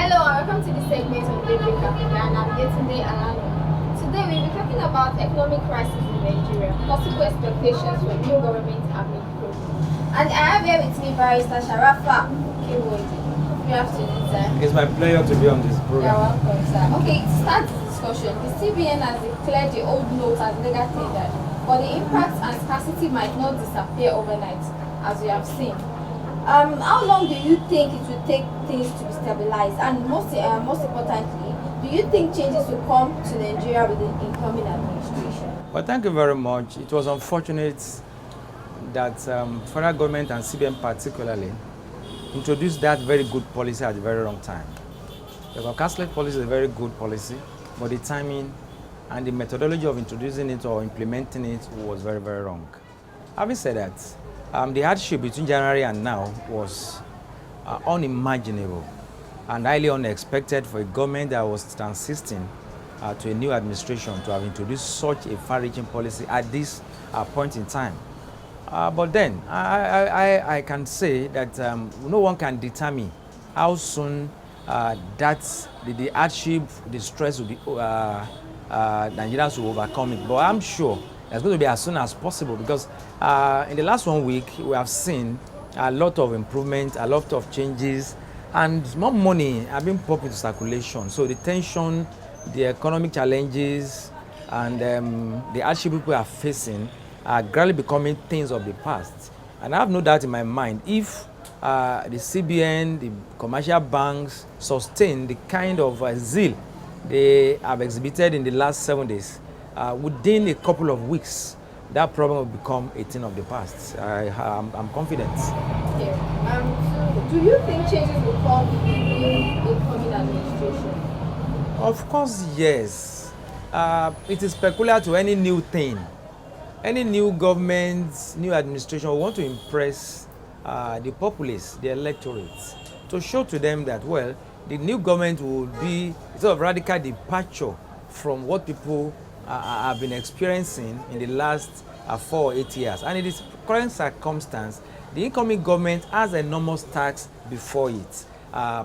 Hello and welcome to this segment of DAYBREAK and I'm Yetunde Alanamu. Today we'll be talking about economic crisis in Nigeria, possible expectations for new government and mid-pro. And I have here with me barrister Sarafa Okewoye. Good afternoon, sir. It's my pleasure to be on this program. You're welcome, sir. Okay, to start the discussion, the CBN has declared the old note as negative, but the impact and scarcity might not disappear overnight, as we have seen. How long do you think it will take things to be stabilized? And most importantly, do you think changes will come to Nigeria with the incoming administration? Well, thank you very much. It was unfortunate that federal government and CBN particularly introduced that very good policy at the very wrong time. The cashless policy is a very good policy, but the timing and the methodology of introducing it or implementing it was very, very wrong. Having said that, the hardship between January and now was unimaginable and highly unexpected for a government that was transiting to a new administration to have introduced such a far-reaching policy at this point in time. But then, I can say that no one can determine how soon the hardship, the stress will be, Nigerians will overcome it. But I'm sure it's going to be as soon as possible because in the last 1 week, we have seen a lot of improvement, a lot of changes, and more money have been pumped into circulation. So the tension, the economic challenges, and the hardship people are facing are gradually becoming things of the past. And I have no doubt in my mind, if the CBN, the commercial banks sustain the kind of zeal they have exhibited in the last 7 days, within a couple of weeks, that problem will become a thing of the past. I'm confident. Okay. So do you think changes will come with the new incoming administration? Of course, yes. It is peculiar to any new thing. Any new government, new administration will want to impress the populace, the electorate, to show to them that, well, the new government will be a sort of radical departure from what people have been experiencing in the last 4 or 8 years. And in this current circumstance, the incoming government has enormous tax before it,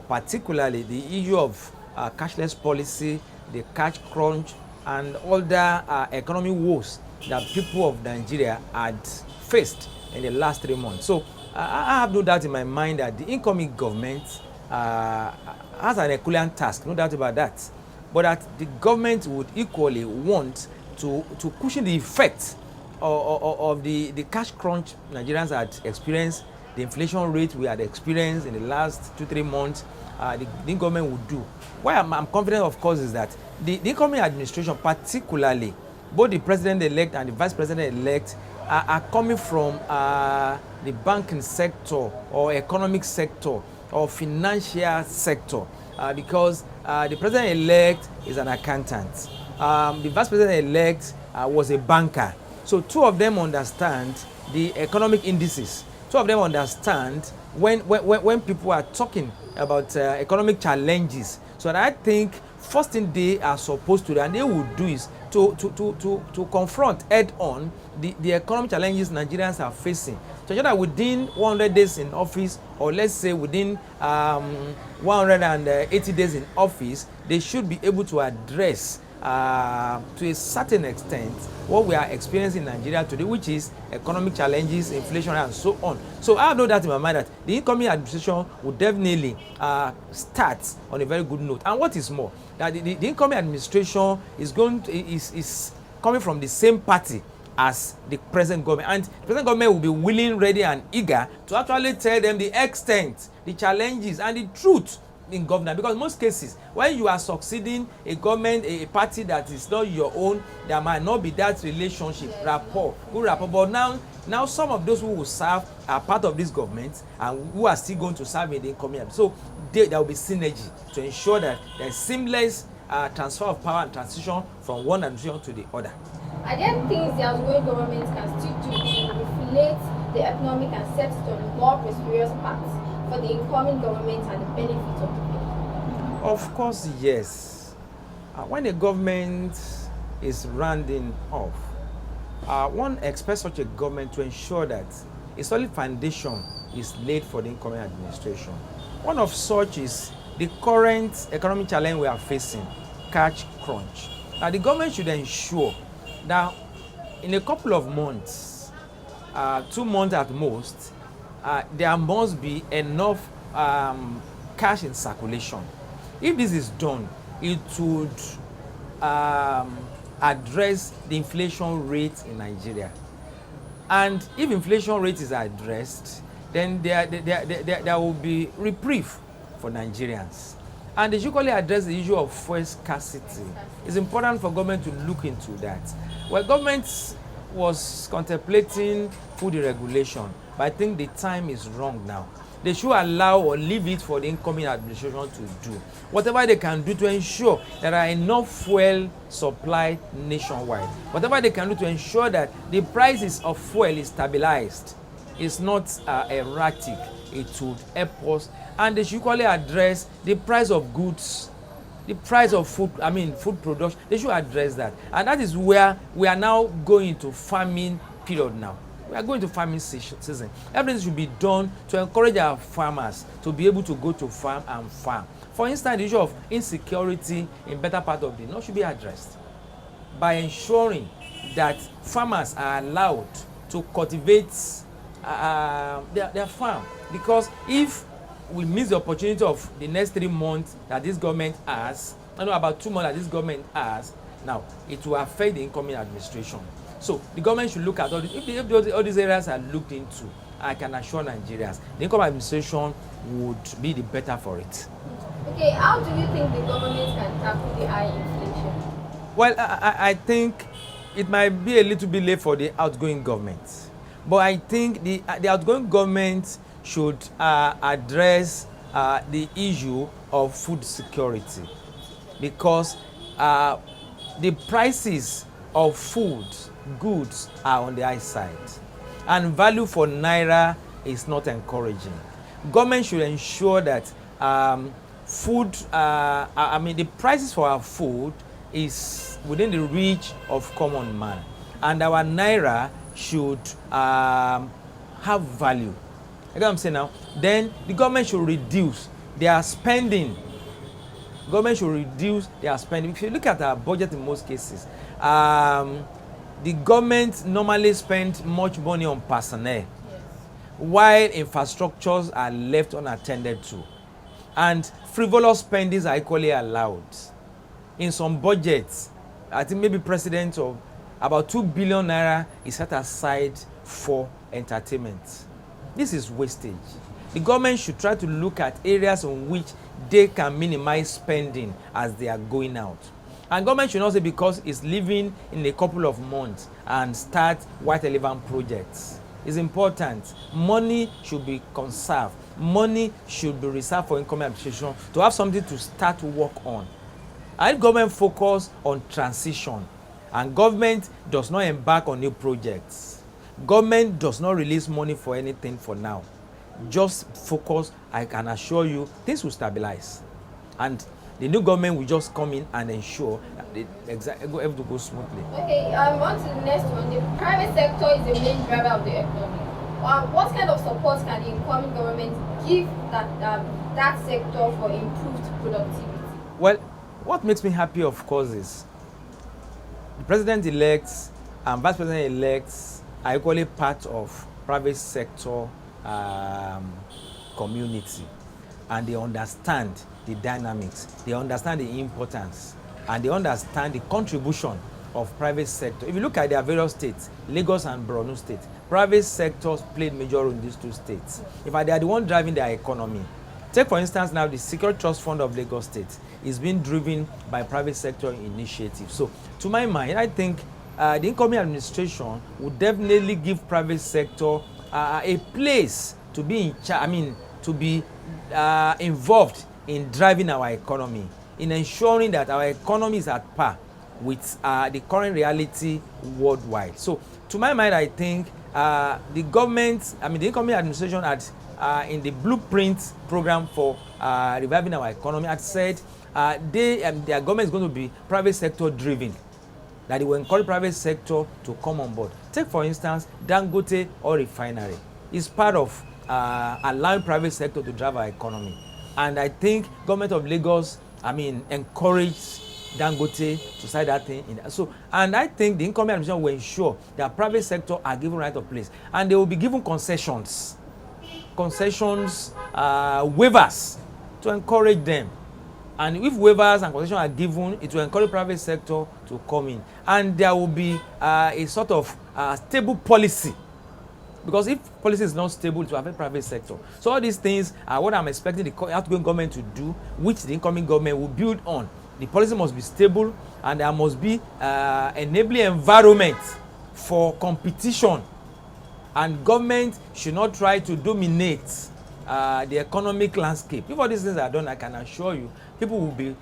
particularly the issue of cashless policy, the cash crunch, and other economic woes that people of Nigeria had faced in the last 3 months. So I have no doubt in my mind that the incoming government has an Herculean task, no doubt about that. But that the government would equally want to cushion the effect of the cash crunch Nigerians had experienced, the inflation rate we had experienced in the last 2-3 months. The government would do. Why I'm confident, of course, is that the incoming administration, particularly both the president-elect and the vice president-elect, are coming from the banking sector or economic sector or financial sector, because the president-elect is an accountant. The vice president-elect was a banker. So two of them understand the economic indices. Two of them understand when people are talking about economic challenges. So I think first thing they are supposed to do, and they would do, is to confront head-on the economic challenges Nigerians are facing. So that within 100 days in office, or let's say within 180 days in office, they should be able to address to a certain extent what we are experiencing in Nigeria today, which is economic challenges, inflation, and so on. So I have no doubt in my mind that the incoming administration will definitely start on a very good note. And what is more, that the incoming administration is coming from the same party as the present government, and the present government will be willing, ready, and eager to actually tell them the extent, the challenges, and the truth in governance. Because in most cases, when you are succeeding a government, a party that is not your own, there might not be that relationship, rapport, good rapport. But now some of those who will serve are part of this government and who are still going to serve in the incoming. So there will be synergy to ensure that there is seamless transfer of power and transition from one administration to the other. Are there things the outgoing government can still do to reflate the economic and set it on a more prosperous path for the incoming government and the benefit of the people? Of course, yes. When the government is rounding off, one expects such a government to ensure that a solid foundation is laid for the incoming administration. One of such is the current economic challenge we are facing, cash crunch. Now the government should ensure that in a couple of months, 2 months at most, there must be enough cash in circulation. If this is done, it would address the inflation rate in Nigeria. And if inflation rate is addressed, then there will be reprieve for Nigerians. And they should usually address the issue of fuel scarcity. It's important for government to look into that. Well, government was contemplating food deregulation, but I think the time is wrong now. They should allow or leave it for the incoming administration to do whatever they can do to ensure there are enough fuel supply nationwide. Whatever they can do to ensure that the prices of fuel is stabilized, it's not erratic. It would help us. And they should equally address the price of goods, the price of food, food production. They should address that. And that is where we are now going to farming period now. We are going to farming season. Everything should be done to encourage our farmers to be able to go to farm and farm. For instance, the issue of insecurity in better part of the north should be addressed by ensuring that farmers are allowed to cultivate their farm. Because if we miss the opportunity of the next 3 months that this government has, about 2 months that this government has, now it will affect the incoming administration. So the government should look at all this. If all these areas are looked into, I can assure Nigerians the incoming administration would be the better for it. Okay, how do you think the government can tackle the high inflation? Well, I think it might be a little bit late for the outgoing government, but I think the outgoing government should address the issue of food security, because the prices of food goods are on the high side and value for naira is not encouraging. Government should ensure that the prices for our food is within the reach of common man, and our naira should have value. You know what I'm saying now? Then the government should reduce their spending. Government should reduce their spending. If you look at our budget in most cases, the government normally spends much money on personnel, while infrastructures are left unattended to. And frivolous spendings are equally allowed. In some budgets, I think maybe president of about 2 billion naira is set aside for entertainment. This is wastage. The government should try to look at areas in which they can minimize spending as they are going out. And government should not say because it's leaving in a couple of months and start white elephant projects. It's important. Money should be conserved. Money should be reserved for incoming administration to have something to start to work on. And government focus on transition, and government does not embark on new projects. Government does not release money for anything for now. Just focus. I can assure you things will stabilize, and the new government will just come in and ensure that they able to go smoothly. Okay, on to the next one. The private sector is the main driver of the economy. What kind of support can the incoming government give that sector for improved productivity? Well, what makes me happy, of course, is the president-elects and vice president-elects are equally part of private sector community, and they understand the dynamics, they understand the importance, and they understand the contribution of private sector. If you look at their various states, Lagos and Borno State, private sectors played major role in these two states. In fact, they are the one driving their economy. Take for instance now the Security Trust Fund of Lagos State is being driven by private sector initiatives. So to my mind, I think the incoming administration would definitely give private sector a place to be to be involved in driving our economy, in ensuring that our economy is at par with the current reality worldwide. So to my mind, I think the government, the incoming administration had in the blueprint program for reviving our economy had said their government is going to be private sector driven, that they will encourage private sector to come on board. Take for instance Dangote oil refinery is part of allowing private sector to drive our economy. And I think government of Lagos, encouraged Dangote to start that thing. And I think the incoming administration will ensure that private sector are given right of place, and they will be given concessions, waivers to encourage them. And if waivers and concessions are given, it will encourage private sector to come in, and there will be a sort of stable policy. Because if policy is not stable, it will affect private sector. So all these things are what I'm expecting the outgoing government to do, which the incoming government will build on. The policy must be stable, and there must be enabling environment for competition. And government should not try to dominate the economic landscape. If all these things are done, I can assure you, people will be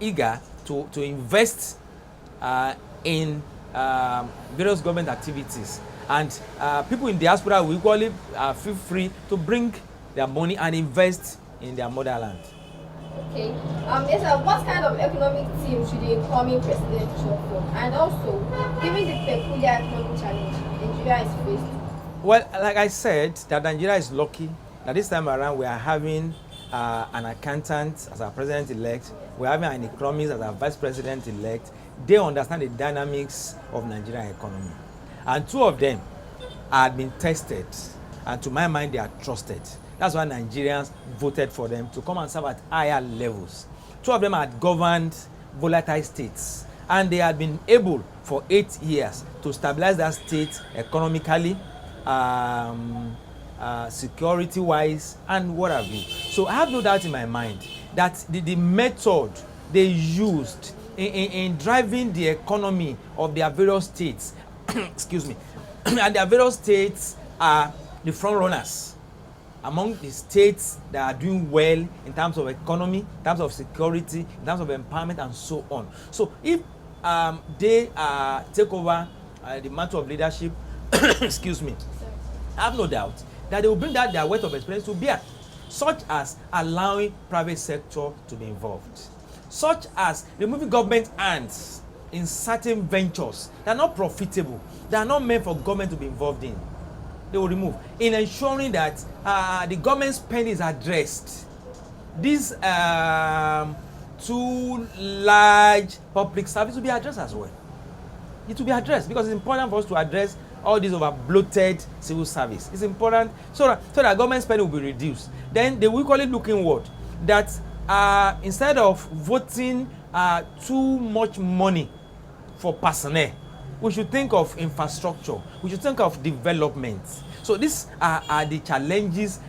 eager to invest in various government activities. And people in diaspora will equally feel free to bring their money and invest in their motherland. Okay. Yes, what kind of economic team should the incoming president work for? And also, given the peculiar economic challenge Nigeria is faced. Well, like I said, that Nigeria is lucky that this time around we are having an accountant as our president-elect. We're having an economist as our vice president-elect. They understand the dynamics of Nigerian economy. And two of them had been tested, and to my mind, they are trusted. That's why Nigerians voted for them to come and serve at higher levels. Two of them had governed volatile states, and they had been able for 8 years to stabilize that state economically, security-wise, and what have you. So I have no doubt in my mind that the method they used in driving the economy of their various states, excuse me, and their various states are the front runners among the states that are doing well in terms of economy, in terms of security, in terms of empowerment, and so on. So if they take over the mantle of leadership, excuse me, I have no doubt that they will bring that their wealth of experience to bear, such as allowing private sector to be involved, such as removing government hands in certain ventures that are not profitable, that are not meant for government to be involved in. They will remove, in ensuring that the government spending is addressed. These too large public service will be addressed as well. It will be addressed because it's important for us to address all these over bloated civil service. It's important so that government spending will be reduced. Then they will equally look inward that instead of voting too much money for personnel, we should think of infrastructure. We should think of development. So these are the challenges,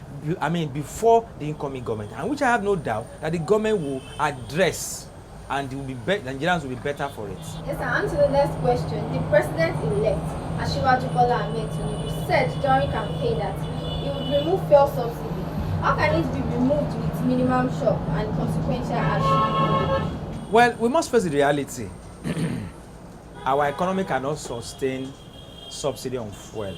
before the incoming government, and which I have no doubt that the government will address, and it will be Nigerians will be better for it. Yes, and on to the next question. The president-elect, Asiwaju Bola Ahmed Tinubu, said during campaign that he would remove fuel subsidy. How can it be removed with minimum shock and consequential action? Well, we must face the reality. Our economy cannot sustain subsidy on fuel.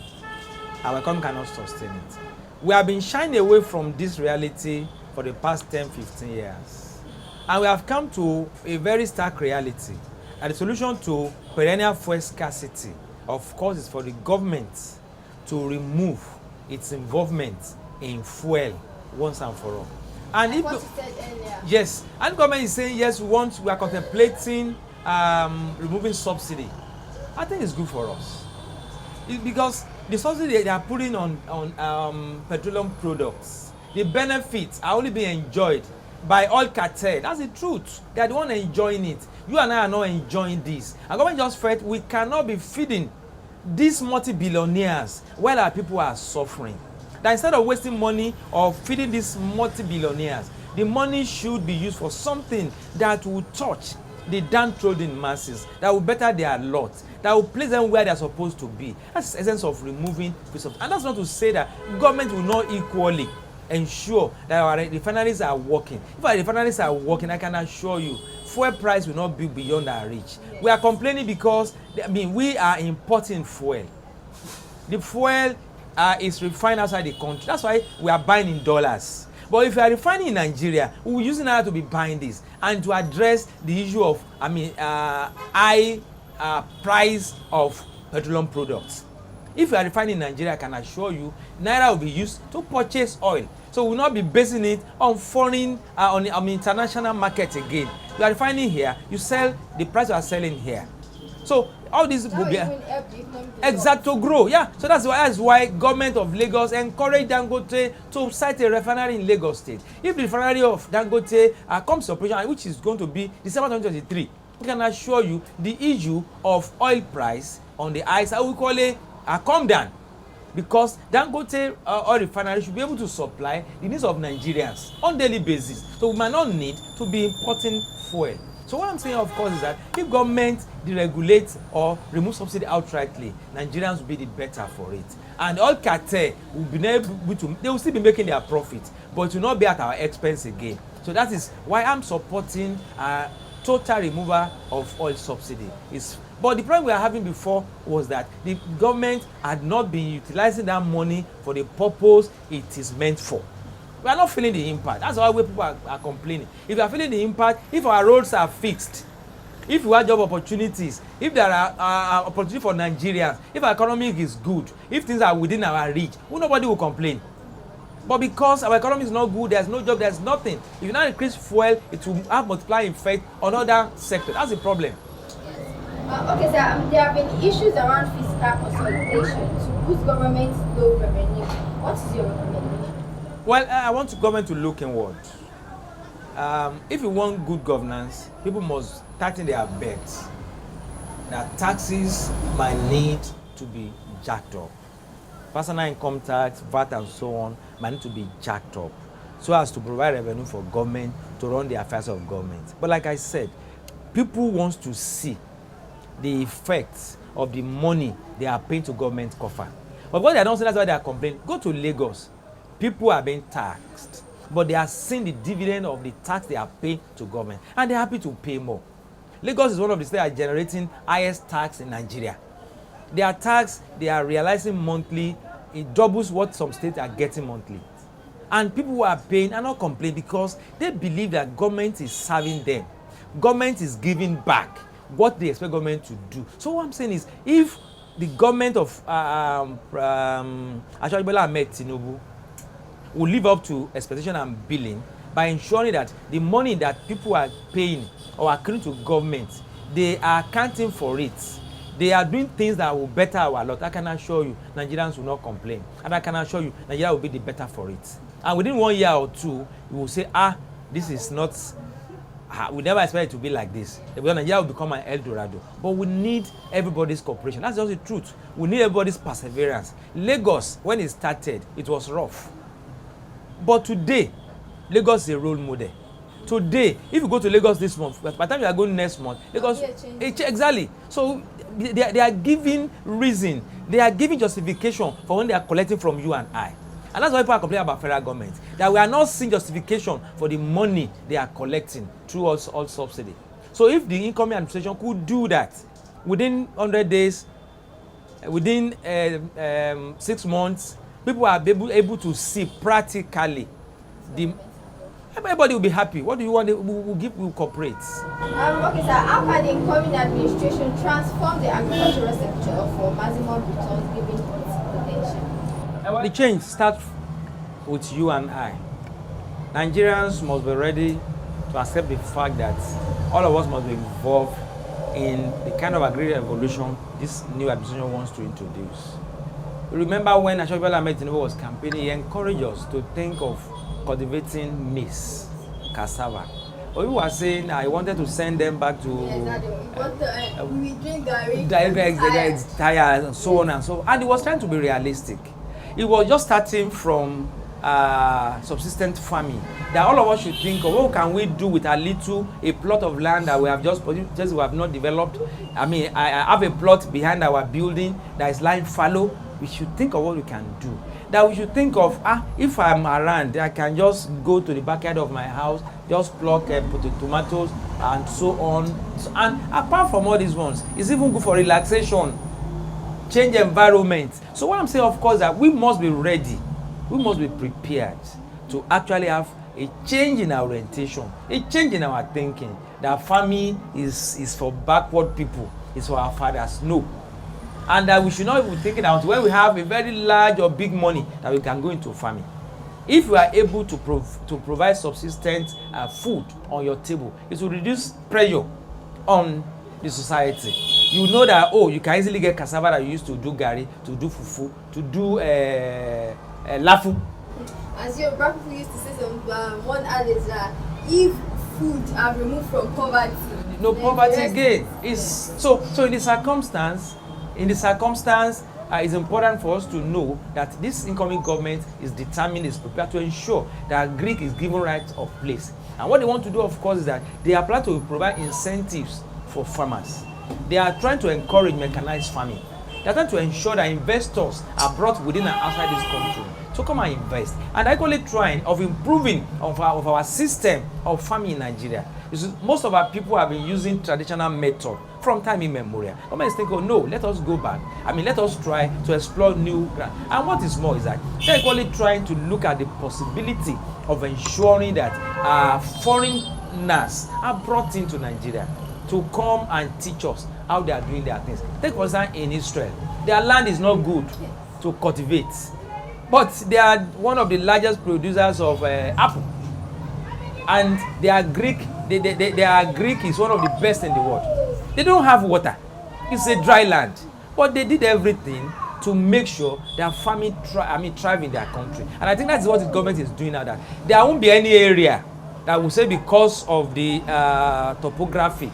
Our economy cannot sustain it. We have been shying away from this reality for the past 10-15 years. And we have come to a very stark reality. And the solution to perennial fuel scarcity, of course, is for the government to remove its involvement in fuel once and for all. And like what you said earlier. Yes, and the government is saying, yes, we are contemplating removing subsidy. I think it's good for us. Because the subsidy they are putting on petroleum products, the benefits are only being enjoyed by oil cartel. That's the truth. They are the one enjoying it. You and I are not enjoying this. And government just felt we cannot be feeding these multi-billionaires while our people are suffering. That instead of wasting money or feeding these multi-billionaires, the money should be used for something that will touch the downtrodden masses, that will better their lot, that will place them where they are supposed to be. That's the essence of removing free subsidy. And that's not to say that government will not equally ensure that our refineries are working. If our refineries are working, I can assure you, fuel price will not be beyond our reach. We are complaining because we are importing fuel. The fuel is refined outside the country. That's why we are buying in dollars. But if you are refining in Nigeria, we will use Naira to be buying this and to address the issue of high price of petroleum products. If you are refining in Nigeria, I can assure you, Naira will be used to purchase oil. So we will not be basing it on foreign, on international market again. You are refining here, you sell the price you are selling here. So all this will be exact to grow. Yeah. So that's why government of Lagos encourage Dangote to site a refinery in Lagos State. If the refinery of Dangote comes to operation, which is going to be December 2023, we can assure you the issue of oil price on the ice, I will call it, come down, because Dangote oil refinery should be able to supply the needs of Nigerians on daily basis. So we might not need to be importing fuel. So what I'm saying, of course, is that if government deregulates or remove subsidy outrightly, Nigerians will be the better for it. And all cartel will be able to, they will still be making their profit, but it will not be at our expense again. So that is why I'm supporting total removal of oil subsidy. But the problem we are having before was that the government had not been utilizing that money for the purpose it is meant for. We are not feeling the impact. That's why people are complaining. If you are feeling the impact, if our roads are fixed, if we have job opportunities, if there are opportunities for Nigerians, if our economy is good, if things are within our reach, nobody will complain. But because our economy is not good, there's no job, there's nothing. If you now increase fuel, it will have multiplying effect on other sectors. That's the problem. Okay, so there have been issues around fiscal consolidation to boost government's low revenue. What is your recommendation? Well, I want the government to look inward. If you want good governance, people must tighten their belts. That taxes might need to be jacked up. Personal income tax, VAT and so on might need to be jacked up so as to provide revenue for government to run the affairs of government. But like I said, people want to see the effects of the money they are paying to government coffer. But what they don't say, that's why they are complaining. Go to Lagos. People are being taxed, but they are seeing the dividend of the tax they are paying to government, and they're happy to pay more. Lagos is one of the states that are generating highest tax in Nigeria. Their tax they are realizing monthly, it doubles what some states are getting monthly. And people who are paying are not complaining because they believe that government is serving them. Government is giving back what they expect government to do. So what I'm saying is, if the government of Ashwaji Bola Ahmed Tinubu will live up to expectation and billing by ensuring that the money that people are paying or accruing to government, they are accounting for it. They are doing things that will better our lot. I can assure you, Nigerians will not complain. And I can assure you, Nigeria will be the better for it. And within 1 year or two, you will say, this is not, we never expect it to be like this. Because Nigeria will become an El Dorado. But we need everybody's cooperation. That's just the truth. We need everybody's perseverance. Lagos, when it started, it was rough. But today, Lagos is a role model. Today, if you go to Lagos this month, by the time you are going next month, Lagos, exactly. So they are giving reason, they are giving justification for when they are collecting from you and I. And that's why people are complaining about federal government, that we are not seeing justification for the money they are collecting through all subsidy. So if the incoming administration could do that within 100 days, within 6 months, people are able to see practically everybody will be happy. What do you want? We'll cooperate. Okay, sir. How can the incoming administration transform the agricultural sector for maximum returns given its potential? The change starts with you and I. Nigerians must be ready to accept the fact that all of us must be involved in the kind of agrarian revolution this new administration wants to introduce. Remember when Ashwaji Bola Ahmed Tinubu was campaigning, he encouraged us to think of cultivating maize, cassava. But we were saying I wanted to send them back to we drink tires and so on and so on. And he was trying to be realistic. It was just starting from subsistence farming. That all of us should think of what can we do with a plot of land that we have just we have not developed. I mean, I have a plot behind our building that is lying fallow. We should think of what we can do. That we should think of, if I'm around, I can just go to the backyard of my house, just pluck tomatoes and so on. And apart from all these ones, it's even good for relaxation, change environment. So what I'm saying, of course, that we must be ready, we must be prepared to actually have a change in our orientation, a change in our thinking. That farming is for backward people, it's for our fathers. No. And that we should not be thinking that when we have a very large or big money that we can go into farming. If you are able to provide subsistent food on your table, it will reduce pressure on the society. You know that, oh, you can easily get cassava that you used to do gari, to do fufu, to do lafu. As your people used to say, one adage that if food are removed from poverty, no poverty again. Is so in the circumstance, it's important for us to know that this incoming government is determined, is prepared to ensure that Greek is given right of place. And what they want to do, of course, is that they are planning to provide incentives for farmers. They are trying to encourage mechanized farming. They are trying to ensure that investors are brought within and outside this country to come and invest. And equally trying of improving of our system of farming in Nigeria. Most of our people have been using traditional method from time immemorial. Government is thinking, oh no, let us go back. Let us try to explore new ground. And what is more is that they're equally trying to look at the possibility of ensuring that foreigners are brought into Nigeria to come and teach us how they are doing their things. Take for example in Israel, their land is not good to cultivate, but they are one of the largest producers of apple, and their Greek is one of the best in the world. They don't have water, it's a dry land, but they did everything to make sure their farming thrive in their country. And I think that's what the government is doing now, that there won't be any area that will say because of the topography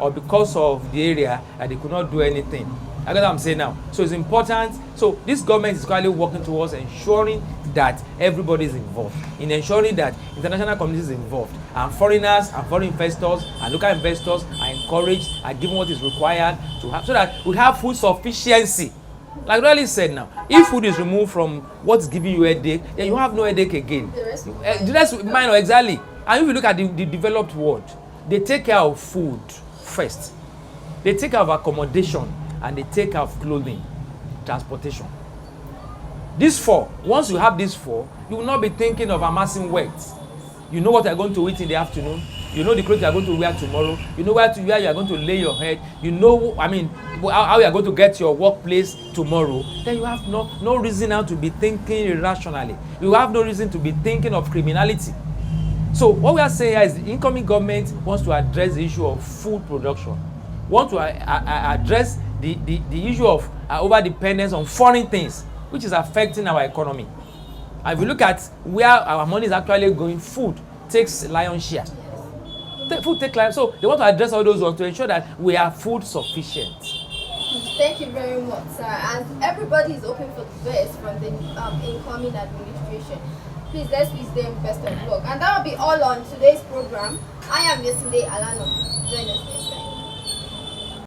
or because of the area that they could not do anything. That's what I'm saying now. So it's important. So this government is currently working towards ensuring that everybody is involved, in ensuring that international community is involved, and foreigners and foreign investors and local investors are encouraged, are given what is required to have, so that we have food sufficiency. Like Riley said now, if food is removed from what's giving you a headache, then you have no headache again. The rest minor, exactly. And if you look at the developed world, they take care of food first. They take care of accommodation, and they take care of clothing, transportation. These four, once you have these four, you will not be thinking of amassing wealth. You know what you are going to eat in the afternoon. You know the clothes you are going to wear tomorrow. You know where you are going to lay your head. You know, how you are going to get your workplace tomorrow. Then you have no reason now to be thinking irrationally. You have no reason to be thinking of criminality. So what we are saying here is the incoming government wants to address the issue of food production, want to address the issue of over-dependence on foreign things, which is affecting our economy. And if you look at where our money is actually going, food takes lion's share. Food takes lion's, so they want to address all those ones to ensure that we are food sufficient. Thank you very much, sir. And everybody is hoping for the best from the incoming administration. Please, let's wish them best of luck. And that will be all on today's program. I am Yetunde Alanamu. Join